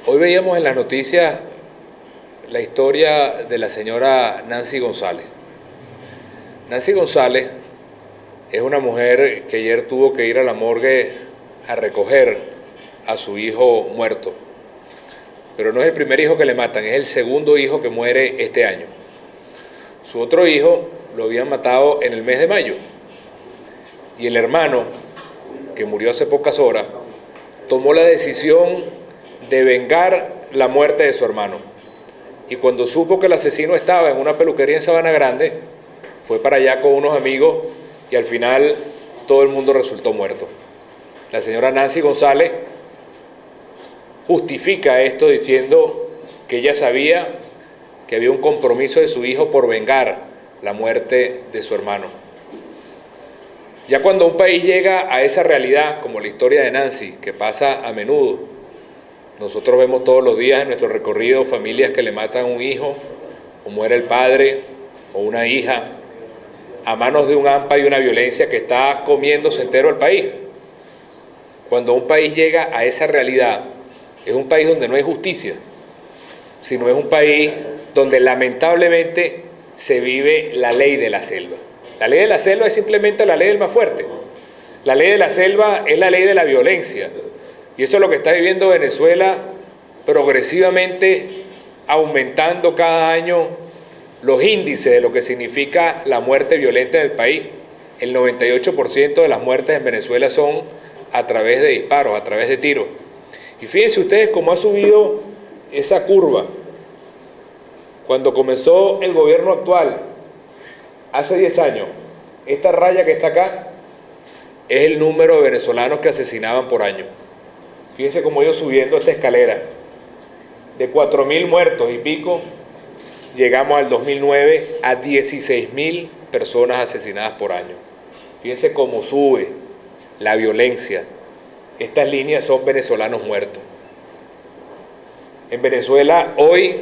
Hoy veíamos en las noticias la historia de la señora Nancy González. Nancy González es una mujer que ayer tuvo que ir a la morgue a recoger a su hijo muerto. Pero no es el primer hijo que le matan, es el segundo hijo que muere este año. Su otro hijo lo habían matado en el mes de mayo. Y el hermano, que murió hace pocas horas, tomó la decisión de vengar la muerte de su hermano. Y cuando supo que el asesino estaba en una peluquería en Sabana Grande, fue para allá con unos amigos y al final todo el mundo resultó muerto. La señora Nancy González justifica esto diciendo que ella sabía que había un compromiso de su hijo por vengar la muerte de su hermano. Ya cuando un país llega a esa realidad, como la historia de Nancy, que pasa a menudo, nosotros vemos todos los días en nuestro recorrido familias que le matan a un hijo, o muere el padre, o una hija, a manos de un AMPA y una violencia que está comiéndose entero al país. Cuando un país llega a esa realidad, es un país donde no hay justicia, sino es un país donde lamentablemente se vive la ley de la selva. La ley de la selva es simplemente la ley del más fuerte. La ley de la selva es la ley de la violencia. Y eso es lo que está viviendo Venezuela, progresivamente aumentando cada año los índices de lo que significa la muerte violenta en el país. El 98% de las muertes en Venezuela son a través de disparos, a través de tiros. Y fíjense ustedes cómo ha subido esa curva. Cuando comenzó el gobierno actual, hace 10 años, esta raya que está acá es el número de venezolanos que asesinaban por año. Fíjense cómo ha ido subiendo esta escalera. De 4.000 muertos y pico, llegamos al 2009 a 16.000 personas asesinadas por año. Fíjense cómo sube la violencia. Estas líneas son venezolanos muertos. En Venezuela hoy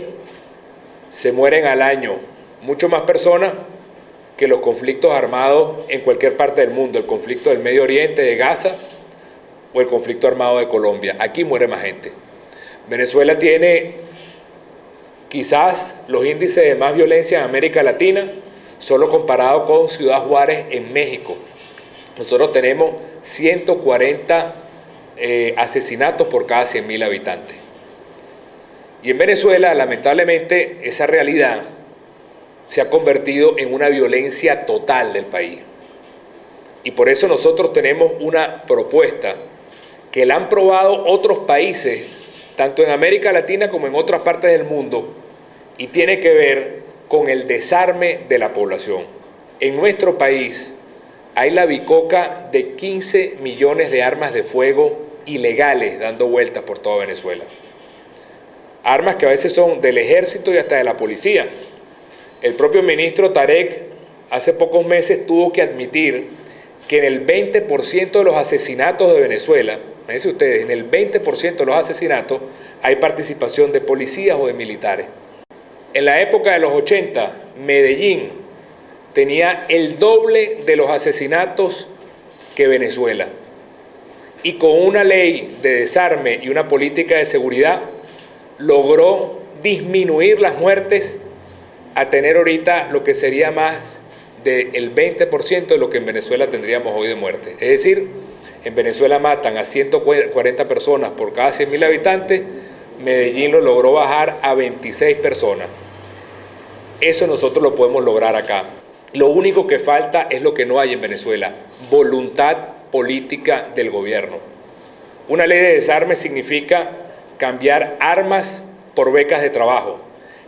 se mueren al año mucho más personas que los conflictos armados en cualquier parte del mundo. El conflicto del Medio Oriente, de Gaza, o el conflicto armado de Colombia. Aquí muere más gente. Venezuela tiene quizás los índices de más violencia en América Latina, solo comparado con Ciudad Juárez en México. Nosotros tenemos 140 asesinatos por cada 100.000 habitantes. Y en Venezuela, lamentablemente, esa realidad se ha convertido en una violencia total del país. Y por eso nosotros tenemos una propuesta que la han probado otros países, tanto en América Latina como en otras partes del mundo, y tiene que ver con el desarme de la población. En nuestro país hay la bicoca de 15 millones de armas de fuego ilegales dando vueltas por toda Venezuela. Armas que a veces son del ejército y hasta de la policía. El propio ministro Tarek hace pocos meses tuvo que admitir que en el 20% de los asesinatos de Venezuela, fíjense ustedes, en el 20% de los asesinatos hay participación de policías o de militares. En la época de los 80, Medellín tenía el doble de los asesinatos que Venezuela. Y con una ley de desarme y una política de seguridad, logró disminuir las muertes a tener ahorita lo que sería más del 20% de lo que en Venezuela tendríamos hoy de muerte. Es decir, en Venezuela matan a 140 personas por cada 100.000 habitantes, Medellín lo logró bajar a 26 personas. Eso nosotros lo podemos lograr acá. Lo único que falta es lo que no hay en Venezuela, voluntad política del gobierno. Una ley de desarme significa cambiar armas por becas de trabajo,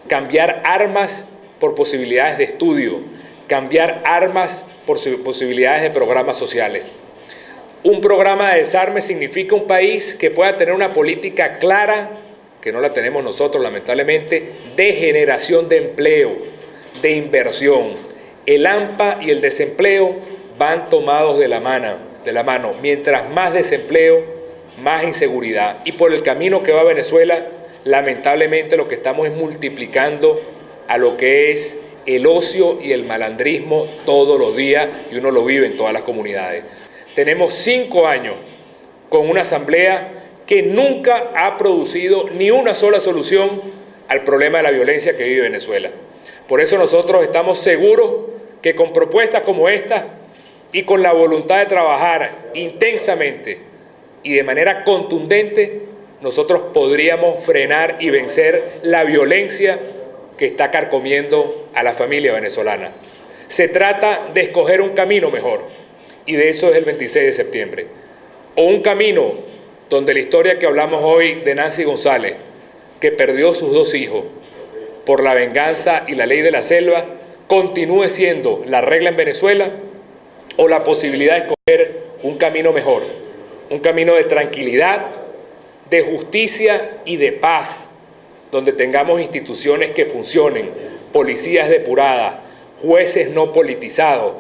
cambiar armas por posibilidades de estudio, cambiar armas por posibilidades de programas sociales. Un programa de desarme significa un país que pueda tener una política clara, que no la tenemos nosotros lamentablemente, de generación de empleo, de inversión. El AMPA y el desempleo van tomados de la mano. Mientras más desempleo, más inseguridad. Y por el camino que va Venezuela, lamentablemente lo que estamos es multiplicando a lo que es el ocio y el malandrismo todos los días, y uno lo vive en todas las comunidades. Tenemos 5 años con una asamblea que nunca ha producido ni una sola solución al problema de la violencia que vive Venezuela. Por eso nosotros estamos seguros que con propuestas como esta y con la voluntad de trabajar intensamente y de manera contundente, nosotros podríamos frenar y vencer la violencia que está carcomiendo a la familia venezolana. Se trata de escoger un camino mejor, y de eso es el 26 de septiembre. O un camino donde la historia que hablamos hoy de Nancy González, que perdió sus 2 hijos por la venganza y la ley de la selva, continúe siendo la regla en Venezuela, o la posibilidad de escoger un camino mejor, un camino de tranquilidad, de justicia y de paz, donde tengamos instituciones que funcionen, policías depuradas, jueces no politizados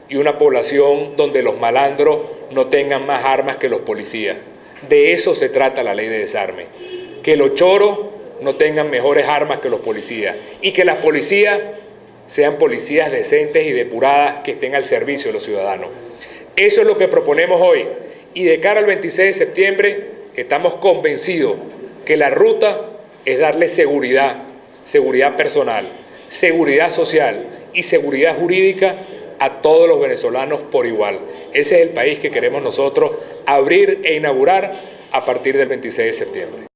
y una población donde los malandros no tengan más armas que los policías. De eso se trata la ley de desarme, que los choros no tengan mejores armas que los policías y que las policías sean policías decentes y depuradas que estén al servicio de los ciudadanos. Eso es lo que proponemos hoy, y de cara al 26 de septiembre estamos convencidos que la ruta es darle seguridad, seguridad personal, seguridad social y seguridad jurídica a todos los venezolanos por igual. Ese es el país que queremos nosotros abrir e inaugurar a partir del 26 de septiembre.